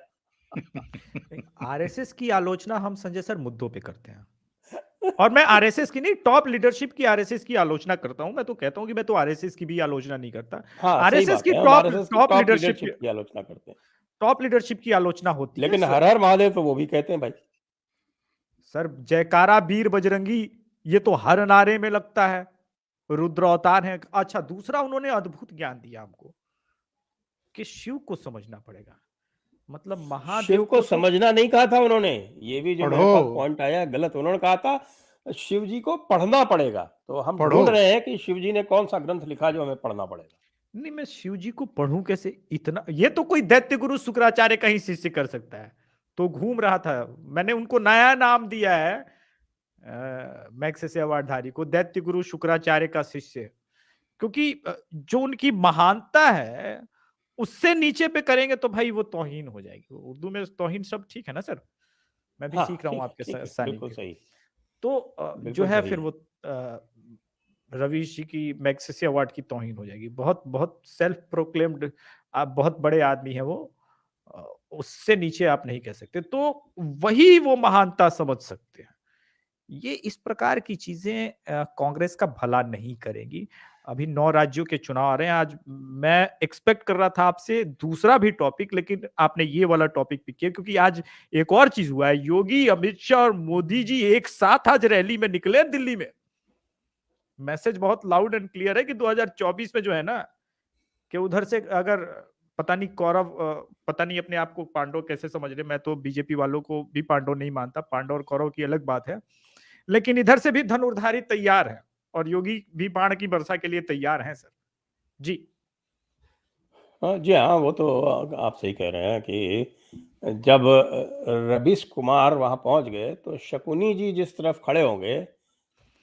आरएसएस की आलोचना हम संजय सर मुद्दों पे करते हैं, और मैं आरएसएस की नहीं, टॉप लीडरशिप की आरएसएस की आलोचना करता हूं। मैं तो कहता हूं कि मैं तो आरएसएस की भी आलोचना नहीं करता। हाँ, सही आरएसएस बात की है, हम टॉप आरएसएस की टॉप टॉप लीडरशिप की लीडरशिप की आलोचना करते हैं। टॉप लीडरशिप की आलोचना होती है। लेकिन हर हर महादेव तो वो भी कहते हैं भाई। सर जयकारा वीर बजरंगी, ये तो हर नारे में लगता है, रुद्र अवतार है। अच्छा, दूसरा उन्होंने अद्भुत ज्ञान दिया हमको कि शिव को समझना पड़ेगा। मतलब शिव महादेव को को तो समझना नहीं कहा था उन्होंने, ये भी जो मेरे पढ़ो पास पॉइंट आया है गलत। उन्होंने कहा था शिव जी को पढ़ना पड़ेगा। तो हम पढ़ो ढूंढ रहे हैं कि शिव जी ने कौन सा ग्रंथ लिखा जो हमें पढ़ना पड़ेगा। नहीं, मैं शिव जी को पढ़ूं कैसे? इतना ये तो कोई दैत्य गुरु शुक्राचार्य का ही शिष्य कर सकता है। तो घूम रहा था, मैंने उनको नया नाम दिया है, मैग्सेसे अवार्डधारी को दैत्य गुरु शुक्राचार्य का शिष्य। क्योंकि जो उनकी महानता है उससे नीचे पे करेंगे तो भाई वो तौहीन हो जाएगी। उर्दू में तौहीन शब्द ठीक है ना सर? मैं भी हाँ, सीख रहा हूँ ठीक आपके ठीक है, सानिध्य बिल्कुल में। सही, तो जो बिल्कुल है सही फिर है। वो रवीश जी की मैग्सेसे अवार्ड की तौहीन हो जाएगी। बहुत बहुत सेल्फ प्रोक्लेम्ड आप बहुत बड़े आदमी हैं वो, अ, उससे नीचे आप नहीं कह सकते। तो वही वो महानता समझ सकते हैं। ये इस प्रकार की चीजें कांग्रेस का भला नहीं करेगी। अभी 9 राज्यों के चुनाव आ रहे हैं। आज मैं एक्सपेक्ट कर रहा था आपसे दूसरा भी टॉपिक, लेकिन आपने ये वाला टॉपिक पिक किया, क्योंकि आज एक और चीज हुआ है। योगी, अमित शाह और मोदी जी एक साथ आज रैली में निकले दिल्ली में। मैसेज बहुत लाउड एंड क्लियर है कि 2024 में जो है ना, कि उधर से अगर पता नहीं कौरव, पता नहीं अपने आप को पांडव कैसे समझ रहे। मैं तो बीजेपी वालों को भी पांडव नहीं मानता, पांडव और कौरव की अलग बात है। लेकिन इधर से भी धनुर्धारी तैयार है, और योगी भी बाण की वर्षा के लिए तैयार हैं सर जी। हाँ जी, हाँ, वो तो आप सही कह रहे हैं कि जब रवीश कुमार वहाँ पहुँच गए तो शकुनी जी जिस तरफ खड़े होंगे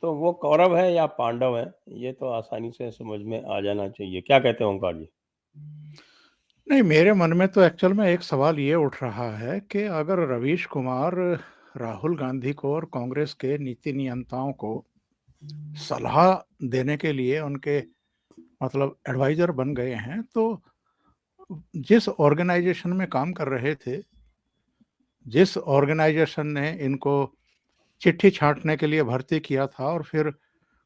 तो वो कौरव है या पांडव है, ये तो आसानी से समझ में आ जाना चाहिए। क्या कहते हैं ओंकार जी? नहीं, मेरे मन में तो एक्चुअल में एक सवाल ये उठ रहा है कि अगर रवीश कुमार राहुल गांधी को और कांग्रेस के नीति नियंताओं को सलाह देने के लिए उनके मतलब एडवाइजर बन गए हैं, तो जिस ऑर्गेनाइजेशन में काम कर रहे थे, जिस ऑर्गेनाइजेशन ने इनको चिट्ठी छांटने के लिए भर्ती किया था और फिर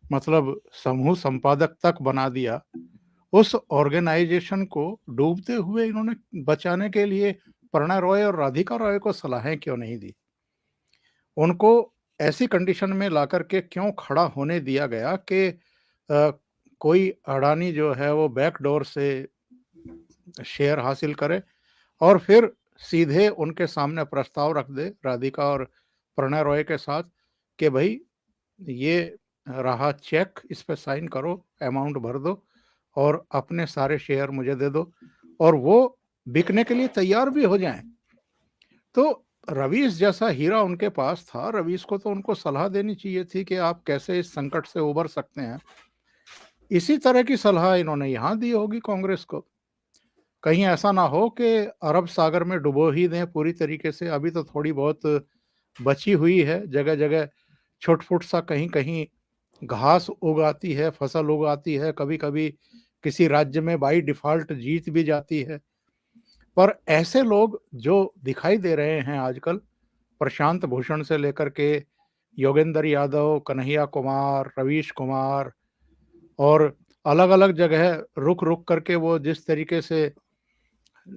मतलब समूह संपादक तक बना दिया, उस ऑर्गेनाइजेशन को डूबते हुए इन्होंने बचाने के लिए प्रणय रॉय और राधिका रॉय को सलाहें क्यों नहीं दी? उनको ऐसी कंडीशन में लाकर के क्यों खड़ा होने दिया गया कि कोई अडानी जो है वो बैकडोर से शेयर हासिल करे और फिर सीधे उनके सामने प्रस्ताव रख दे, राधिका और प्रणय रॉय के साथ, कि भाई ये रहा चेक, इस पे साइन करो, अमाउंट भर दो और अपने सारे शेयर मुझे दे दो, और वो बिकने के लिए तैयार भी हो जाएं। तो रवीश जैसा हीरा उनके पास था, रवीश को तो उनको सलाह देनी चाहिए थी कि आप कैसे इस संकट से उबर सकते हैं। इसी तरह की सलाह इन्होंने यहाँ दी होगी कांग्रेस को। कहीं ऐसा ना हो कि अरब सागर में डुबो ही दें पूरी तरीके से। अभी तो थोड़ी बहुत बची हुई है, जगह जगह छुट-फुट सा कहीं कहीं घास उगाती है, फसल उगाती है, कभी कभी किसी राज्य में बाई डिफॉल्ट जीत भी जाती है। पर ऐसे लोग जो दिखाई दे रहे हैं आजकल, प्रशांत भूषण से लेकर के योगेंद्र यादव, कन्हैया कुमार, रवीश कुमार, और अलग अलग जगह रुक रुक करके वो जिस तरीके से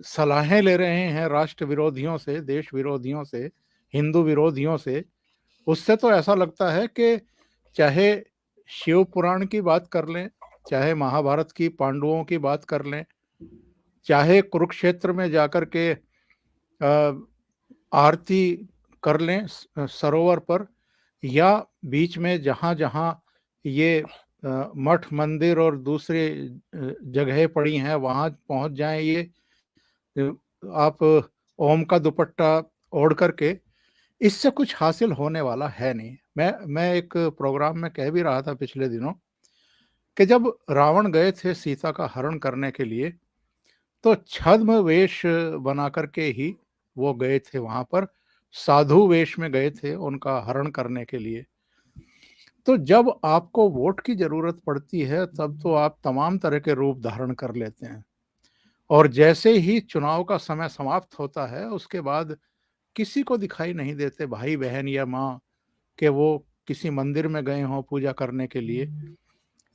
सलाहें ले रहे हैं राष्ट्र विरोधियों से, देश विरोधियों से, हिंदू विरोधियों से, उससे तो ऐसा लगता है कि चाहे शिव पुराण की बात कर लें, चाहे महाभारत की पांडवों की बात कर लें, चाहे कुरुक्षेत्र में जाकर के आरती कर लें सरोवर पर, या बीच में जहाँ जहाँ ये मठ मंदिर और दूसरे जगह पड़ी हैं वहाँ पहुँच जाएं, ये आप ओम का दुपट्टा ओढ़ करके, इससे कुछ हासिल होने वाला है नहीं। मैं एक प्रोग्राम में कह भी रहा था पिछले दिनों कि जब रावण गए थे सीता का हरण करने के लिए, तो छद्म वेश बना करके ही वो गए थे वहां पर, साधु वेश में गए थे उनका हरण करने के लिए। तो जब आपको वोट की जरूरत पड़ती है तब तो आप तमाम तरह के रूप धारण कर लेते हैं, और जैसे ही चुनाव का समय समाप्त होता है उसके बाद किसी को दिखाई नहीं देते भाई बहन या माँ कि वो किसी मंदिर में गए हों पूजा करने के लिए।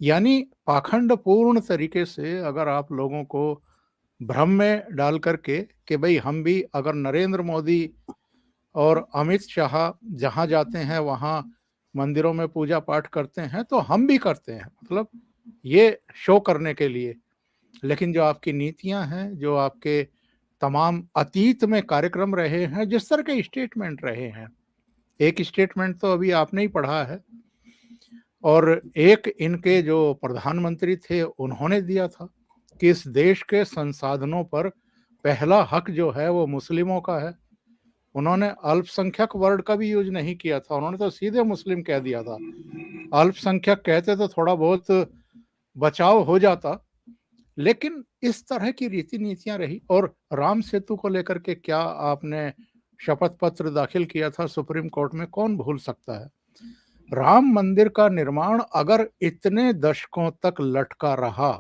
यानी पाखंड पूर्ण तरीके से अगर आप लोगों को भ्रम में डाल करके कि भाई हम भी अगर नरेंद्र मोदी और अमित शाह जहाँ जाते हैं वहाँ मंदिरों में पूजा पाठ करते हैं तो हम भी करते हैं, मतलब ये शो करने के लिए। लेकिन जो आपकी नीतियां हैं, जो आपके तमाम अतीत में कार्यक्रम रहे हैं, जिस तरह के स्टेटमेंट रहे हैं, एक स्टेटमेंट तो अभी आपने ही पढ़ा है, और एक इनके जो प्रधानमंत्री थे उन्होंने दिया था कि इस देश के संसाधनों पर पहला हक जो है वो मुस्लिमों का है। उन्होंने अल्पसंख्यक वर्ड का भी यूज नहीं किया था, उन्होंने तो सीधे मुस्लिम कह दिया था। अल्पसंख्यक कहते तो थोड़ा बहुत बचाव हो जाता, लेकिन इस तरह की रीति नीतियां रही। और राम सेतु को लेकर के क्या आपने शपथ पत्र दाखिल किया था सुप्रीम कोर्ट में, कौन भूल सकता है। राम मंदिर का निर्माण अगर इतने दशकों तक लटका रहा,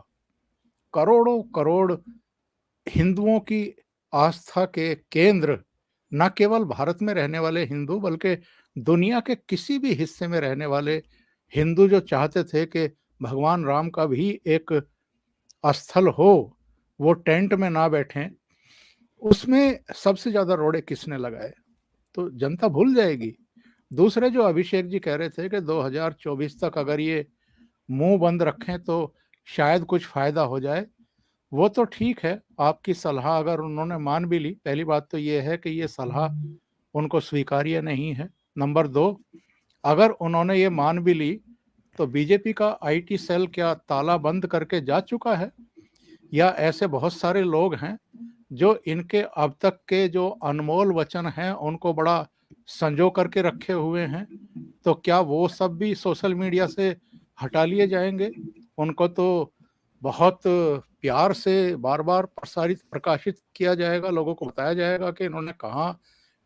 करोड़ों करोड़ हिंदुओं की आस्था के केंद्र, न केवल भारत में रहने वाले हिंदू बल्कि दुनिया के किसी भी हिस्से में रहने वाले हिंदू जो चाहते थे कि भगवान राम का भी एक स्थल हो, वो टेंट में ना बैठें, उसमें सबसे ज्यादा रोड़े किसने लगाए, तो जनता भूल जाएगी। दूसरे जो अभिषेक जी कह रहे थे कि 2024 तक अगर ये मुंह बंद रखें तो शायद कुछ फायदा हो जाए, वो तो ठीक है, आपकी सलाह अगर उन्होंने मान भी ली, पहली बात तो ये है कि ये सलाह उनको स्वीकार्य नहीं है। नंबर 2, अगर उन्होंने ये मान भी ली तो बीजेपी का आईटी सेल क्या ताला बंद करके जा चुका है, या ऐसे बहुत सारे लोग हैं जो इनके अब तक के जो अनमोल वचन हैं उनको बड़ा संजो करके रखे हुए हैं, तो क्या वो सब भी सोशल मीडिया से हटा लिए जाएंगे? उनको तो बहुत प्यार से बार बार प्रकाशित किया जाएगा, लोगों को बताया जाएगा कि इन्होंने कहाँ,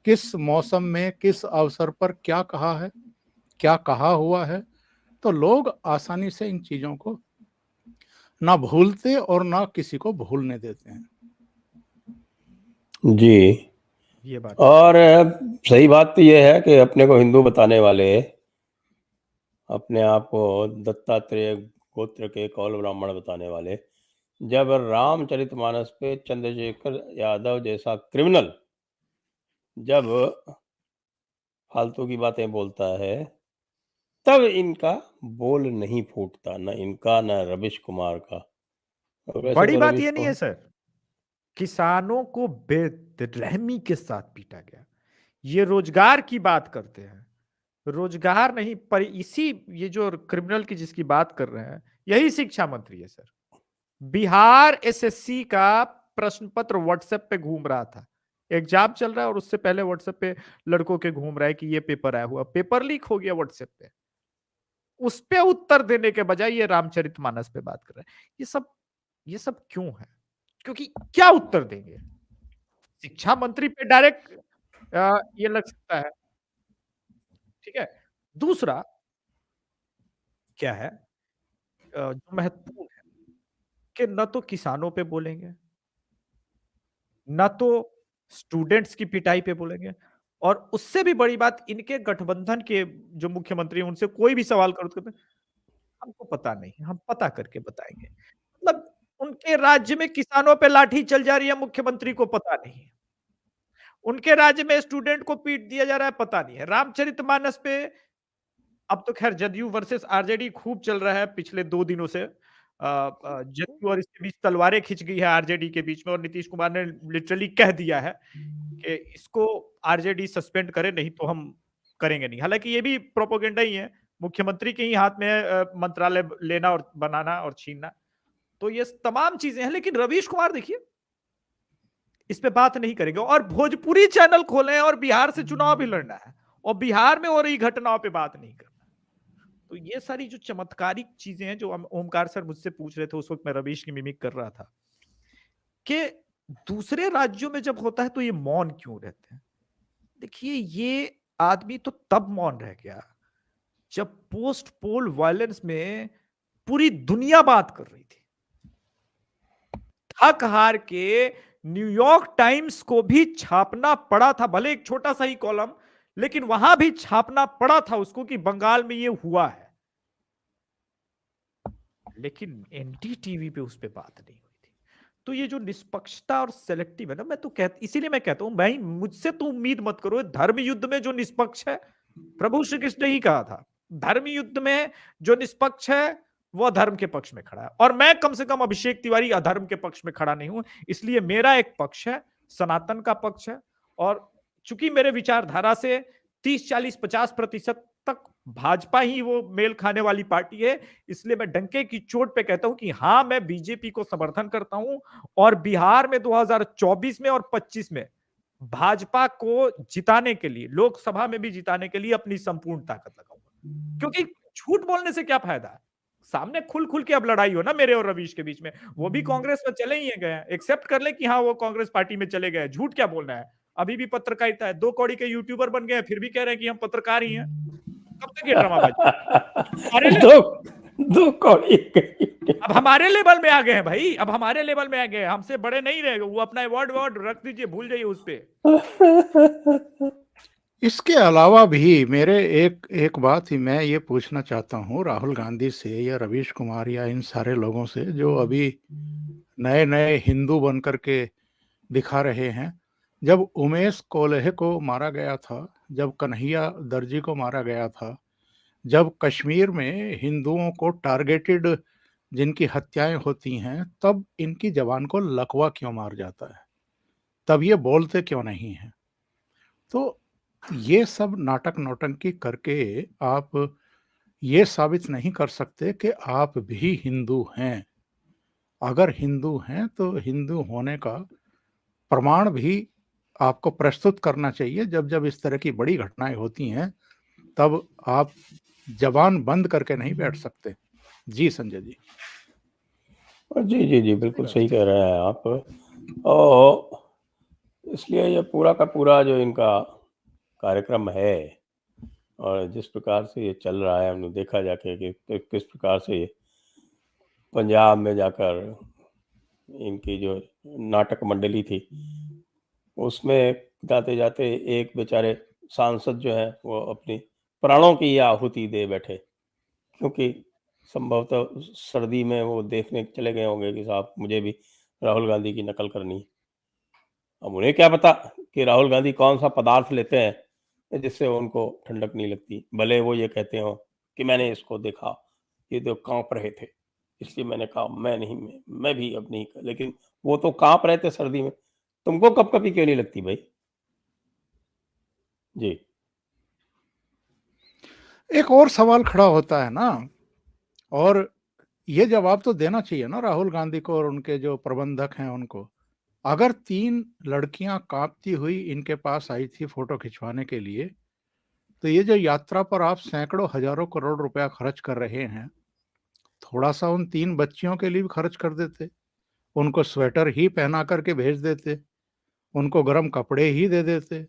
किस मौसम में, किस अवसर पर क्या कहा है, क्या कहा हुआ है। तो लोग आसानी से इन चीजों को ना भूलते और ना किसी को भूलने देते हैं। जी, ये बात और सही बात तो ये है कि अपने को हिंदू बताने वाले अपने आप को दत्तात्रेय गोत्र के कौल ब्राह्मण बताने वाले जब रामचरितमानस पे चंद्रशेखर यादव जैसा क्रिमिनल जब फालतू की बातें बोलता है तब इनका बोल नहीं फूटता, ना इनका, ना रवीश कुमार का। और वैसे बड़ी तो बात रवीश ये नहीं है कुमार सर, किसानों को बेरहमी के साथ पीटा गया। ये रोजगार की बात करते हैं, रोजगार नहीं पर इसी ये जो क्रिमिनल की जिसकी बात कर रहे हैं, यही शिक्षा मंत्री है सर। बिहार एसएससी का प्रश्न पत्र व्हाट्सएप पे घूम रहा था, एग्जाम चल रहा है और उससे पहले व्हाट्सएप पे लड़कों के घूम रहा है कि ये पेपर आया हुआ, पेपर लीक हो गया व्हाट्सएप पे। उस पे उत्तर देने के बजाय ये रामचरितमानस पे बात कर रहे हैं। ये सब क्यों है? क्योंकि क्या उत्तर देंगे? शिक्षा मंत्री पे डायरेक्ट ये लग सकता है। ठीक है। दूसरा क्या है जो महत्वपूर्ण है कि न तो किसानों पे बोलेंगे, न तो स्टूडेंट्स की पिटाई पे बोलेंगे, और उससे भी बड़ी बात इनके गठबंधन के जो मुख्यमंत्री हैं उनसे कोई भी सवाल करो तो कहते हैं, हमको पता नहीं, हम पता करके बताएंगे। मतलब उनके राज्य में किसानों पे लाठी चल जा रही है, मुख्यमंत्री को पता नहीं है। उनके राज्य में स्टूडेंट को पीट दिया जा रहा है, पता नहीं है। रामचरितमानस पे अब तो खैर जदयू वर्सेस आरजेडी खूब चल रहा है पिछले 2 दिनों से। जदयू और इसके बीच तलवारें खिंच गई है आरजेडी के बीच में, और नीतीश कुमार ने लिटरली कह दिया है कि इसको आरजेडी सस्पेंड करे, नहीं तो हम करेंगे नहीं। हालांकि ये भी प्रोपेगेंडा ही है, मुख्यमंत्री के ही हाथ में है मंत्रालय लेना और बनाना और छीनना। तो ये तमाम चीजें हैं, लेकिन रवीश कुमार देखिए इस पे बात नहीं करेंगे, और भोजपुरी चैनल खोले और बिहार से चुनाव भी लड़ना है और बिहार में हो रही घटनाओं पे बात नहीं करना। तो ये सारी जो चमत्कारिक चीजें हैं जो ओमकार सर मुझसे पूछ रहे थे, उस वक्त मैं रवीश की मिमिक कर रहा था कि दूसरे राज्यों में जब होता है तो ये मौन क्यों रहते हैं। देखिए ये आदमी तो तब मौन रह गया जब पोस्ट पोल वायलेंस में पूरी दुनिया बात कर रही थी। थक हार के न्यूयॉर्क टाइम्स को भी छापना पड़ा था, भले एक छोटा सा ही कॉलम, लेकिन वहां भी छापना पड़ा था उसको कि बंगाल में ये हुआ है। लेकिन एनडीटीवी पे उस पे बात नहीं हुई थी। तो ये जो निष्पक्षता और सेलेक्टिव है ना, मैं तो इसीलिए मैं कहता हूं भाई मुझसे तो उम्मीद मत करो। धर्म युद्ध में जो निष्पक्ष है, प्रभु श्री कृष्ण ने ही कहा था, धर्म युद्ध में जो निष्पक्ष है वह धर्म के पक्ष में खड़ा है। और मैं कम से कम अभिषेक तिवारी अधर्म के पक्ष में खड़ा नहीं हूं। इसलिए मेरा एक पक्ष है, सनातन का पक्ष है, और चूंकि मेरे विचारधारा से 30-40-50% तक भाजपा ही वो मेल खाने वाली पार्टी है, इसलिए मैं डंके की चोट पे कहता हूं कि हां मैं बीजेपी को समर्थन करता हूं, और बिहार में 2024 में और 25 में भाजपा को जिताने के लिए, लोकसभा में भी जिताने के लिए अपनी संपूर्ण ताकत लगाऊंगा। क्योंकि झूठ बोलने से क्या फायदा? सामने खुल खुल के अब लड़ाई हो ना मेरे और रवीश के बीच में। वो भी कांग्रेस में चले ही गए, एक्सेप्ट कर ले कि हाँ वो कांग्रेस पार्टी में चले गए, झूठ क्या बोलना है। अभी भी पत्रकारिता है, 2 कौड़ी के यूट्यूबर बन गए, फिर भी कह रहे हैं कि हम पत्रकार ही हैं। कब तक ये ड्रामाबाजी? हमारे दो ले दो कौड़ी अब हमारे लेवल में आ गए हैं भाई, अब हमारे लेवल में आ गए, हमसे बड़े नहीं रहे। वो अपना अवार्ड रख दीजिए, भूल जाइए उस पे। इसके अलावा भी मेरे एक बात ही मैं ये पूछना चाहता हूँ राहुल गांधी से या रवीश कुमार या इन सारे लोगों से जो अभी नए नए हिंदू बन करके दिखा रहे हैं। जब उमेश कोल्हे को मारा गया था, जब कन्हैया दर्जी को मारा गया था, जब कश्मीर में हिंदुओं को टारगेटेड जिनकी हत्याएं होती हैं, तब इनकी जवान को लकवा क्यों मार जाता है? तब ये बोलते क्यों नहीं हैं? तो ये सब नाटक नौटंकी करके आप ये साबित नहीं कर सकते कि आप भी हिंदू हैं। अगर हिंदू हैं तो हिंदू होने का प्रमाण भी आपको प्रस्तुत करना चाहिए। जब जब इस तरह की बड़ी घटनाएं होती हैं तब आप जबान बंद करके नहीं बैठ सकते। जी संजय जी। जी जी जी, बिल्कुल सही कह रहे हैं आप। और इसलिए ये पूरा का पूरा जो इनका कार्यक्रम है और जिस प्रकार से ये चल रहा है, हमने देखा जाके कि किस प्रकार से ये पंजाब में जाकर इनकी जो नाटक मंडली थी उसमें जाते जाते एक बेचारे सांसद जो है वो अपनी प्राणों की आहुति दे बैठे, क्योंकि संभवतः सर्दी में वो देखने चले गए होंगे कि साहब मुझे भी राहुल गांधी की नकल करनी है। अब उन्हें क्या पता कि राहुल गांधी कौन सा पदार्थ लेते हैं जिससे उनको ठंडक नहीं लगती, भले वो ये कहते हो कि मैंने इसको देखा, ये तो काँप रहे थे, इसलिए मैंने कहा मैं भी अब नहीं, लेकिन वो तो काँप रहे थे सर्दी में, तुमको कँपकँपी क्यों नहीं लगती भाई? जी। एक और सवाल खड़ा होता है ना, और ये जवाब तो देना चाहिए ना राहुल गांधी को और उनके जो प्रबंधक हैं उनको। अगर 3 लड़कियां कांपती हुई इनके पास आई थी फोटो खिंचवाने के लिए, तो ये जो यात्रा पर आप सैकड़ों हजारों करोड़ रुपया खर्च कर रहे हैं, थोड़ा सा उन 3 बच्चियों के लिए भी खर्च कर देते, उनको स्वेटर ही पहना करके भेज देते, उनको गर्म कपड़े ही दे देते,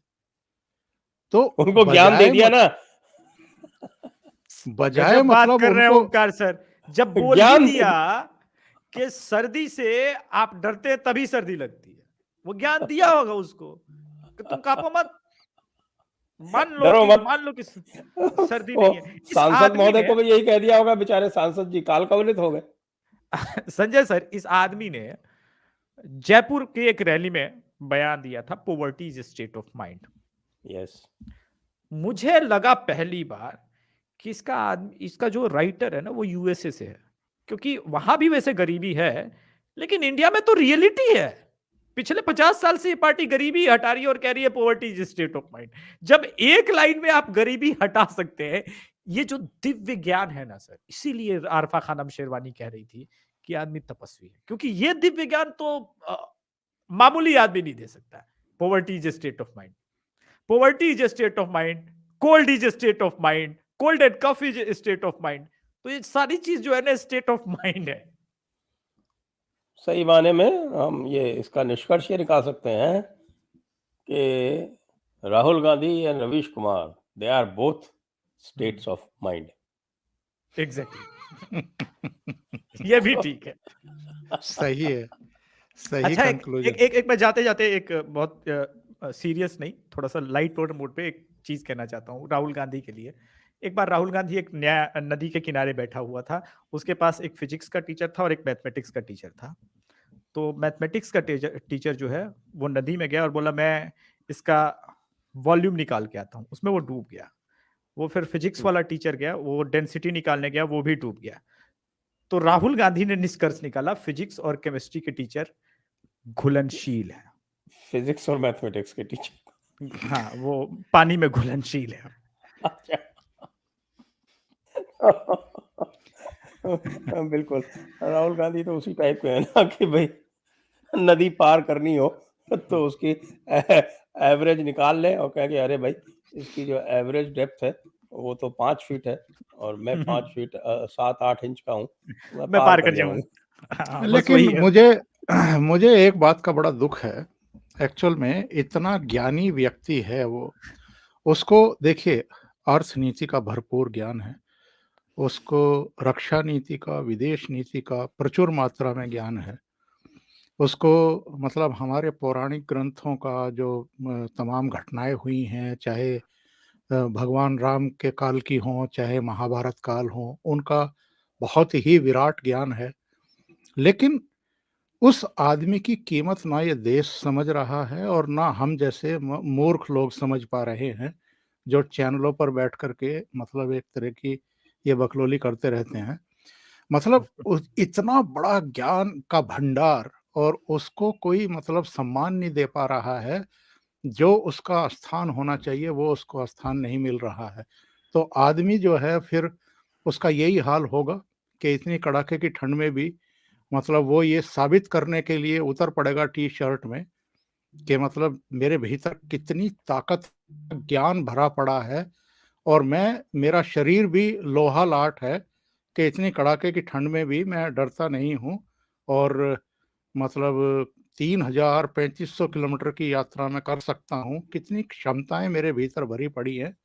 तो उनको ज्ञान दे दिया ना, बजाय गजब बात मतलब कर रहे हैं उनको ओमकार सर। जब बोल ही ज्ञान दे दिया कि सर्दी से आप डरते हैं तभी सर्दी लगती है, वो ज्ञान दिया होगा उसको कि तुम कांपो मत, डरो मत। मान लो कि सर्दी वो नहीं है। इस सांसद आदमी महोदय ने को भी यही कह दिया होगा, बेचारे सांसद जी काल कवलित हो गए। संजय सर, इस आदमी ने जयपुर की एक रैली में बयान दिया था, poverty is state of mind. Yes. मुझे लगा पहली बार कि इसका जो राइटर है ना वो यूएसए से है, क्योंकि वहां भी वैसे गरीबी है, लेकिन इंडिया में तो रियलिटी है। पिछले 50 साल से ये पार्टी गरीबी हटा रही है और कह रही है poverty is state of mind. जब एक लाइन में आप गरीबी हटा सकते हैं, ये जो दिव्य ज्ञान है ना सर, इसीलिए आरफा खानम शेरवानी कह रही थी कि आदमी तपस्वी है, क्योंकि ये दिव्य ज्ञान तो मामूली आदमी नहीं दे सकता। Poverty is state of mind, poverty is state of mind, cold is state of mind, cold and cough is state of mind. तो ये सारी चीज जो है ना स्टेट ऑफ माइंड है। सही माने में हम ये इसका निष्कर्ष ये निकाल सकते हैं कि Rahul Gandhi and Ravish Kumar, they are both states of mind. Exactly ये भी ठीक है। सही है, सही अच्छा, कंक्लूजन। एक मैं जाते जाते एक बहुत सीरियस नहीं, थोड़ा सा लाइट मोड पे एक चीज कहना चाहता हूँ राहुल गांधी के लिए। एक बार राहुल गांधी एक नया नदी के किनारे बैठा हुआ था, उसके पास एक फिजिक्स का टीचर था और एक मैथमेटिक्स का टीचर था। तो मैथमेटिक्स का टीचर जो है वो नदी में गया और बोला मैं इसका वॉल्यूम निकाल के आता हूँ, उसमें वो डूब गया। वो फिर फिजिक्स वाला टीचर गया, वो डेंसिटी निकालने गया, वो भी डूब गया। तो राहुल गांधी ने निष्कर्ष निकाला फिजिक्स और केमिस्ट्री के टीचर घुलनशील है। फिजिक्स और मैथमेटिक्स के टीचर, हाँ, वो पानी में घुलनशील है। अच्छा। बिल्कुल, राहुल गांधी तो उसी टाइप के हैं ना कि भाई नदी पार करनी हो तो उसकी एवरेज निकाल ले और कह के अरे भाई इसकी जो एवरेज डेप्थ है वो तो 5 फीट है और मैं 5 फीट 7-8 इंच का हूँ, मैं पार कर जाऊंगा। हाँ, बस वही लेकिन है। मुझे एक बात का बड़ा दुख है। एक्चुअल में इतना ज्ञानी व्यक्ति है वो, उसको देखिए अर्थनीति का भरपूर ज्ञान है, उसको रक्षा नीति का, विदेश नीति का प्रचुर मात्रा में ज्ञान है, उसको मतलब हमारे पौराणिक ग्रंथों का जो तमाम घटनाएं हुई हैं, चाहे भगवान राम के काल की हों चाहे महाभारत काल हो, उनका बहुत ही विराट ज्ञान है। लेकिन उस आदमी की कीमत ना ये देश समझ रहा है और ना हम जैसे मूर्ख लोग समझ पा रहे हैं, जो चैनलों पर बैठ करके मतलब एक तरह की ये बकलोली करते रहते हैं। मतलब इतना बड़ा ज्ञान का भंडार और उसको कोई मतलब सम्मान नहीं दे पा रहा है, जो उसका स्थान होना चाहिए वो उसको स्थान नहीं मिल रहा है। तो आदमी जो है फिर उसका यही हाल होगा कि इतनी कड़ाके की ठंड में भी मतलब वो ये साबित करने के लिए उतर पड़ेगा टी शर्ट में कि मतलब मेरे भीतर कितनी ताकत, ज्ञान भरा पड़ा है और मेरा शरीर भी लोहा लाट है कि इतनी कड़ाके की ठंड में भी मैं डरता नहीं हूँ और मतलब 3,3500 किलोमीटर की यात्रा मैं कर सकता हूँ। कितनी क्षमताएं मेरे भीतर भरी पड़ी हैं,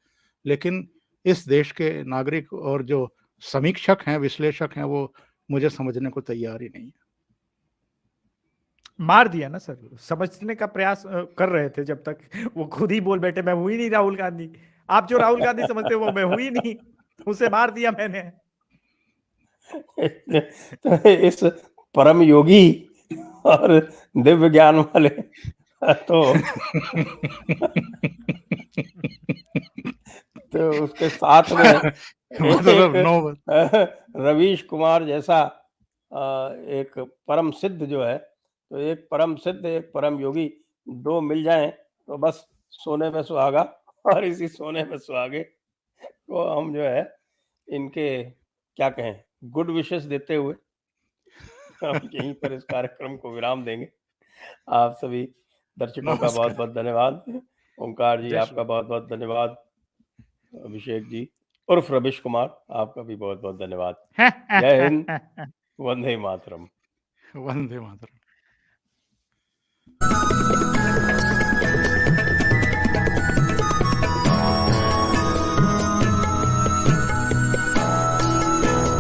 लेकिन इस देश के नागरिक और जो समीक्षक हैं, विश्लेषक हैं, वो मुझे समझने को तैयार ही नहीं है। मार दिया ना सर, समझने का प्रयास कर रहे थे जब तक वो खुद ही बोल बैठे मैं हूं ही नहीं राहुल गांधी। आप जो राहुल गांधी समझते हो वो मैं हूं ही नहीं, उसे मार दिया मैंने। तो इस परम योगी और दिव्य ज्ञान वाले तो उसके साथ में मतलब एक नो रवीश कुमार जैसा एक परम सिद्ध जो है, तो एक परम सिद्ध, एक परम योगी, 2 मिल जाएँ तो बस सोने में सुहागा। और इसी सोने में सुहागे को हम जो है इनके क्या कहें, गुड विशेस देते हुए हम यहीं पर इस कार्यक्रम को विराम देंगे। आप सभी दर्शकों का नमस्कार। बहुत-बहुत धन्यवाद। ओंकार जी जय श्री आपका बहुत-बहुत धन्यवाद। अभिषेक जी उर्फ रवीश कुमार आपका भी बहुत-बहुत धन्यवाद। जय हिंद, वंदे मातरम। वंदे मातरम।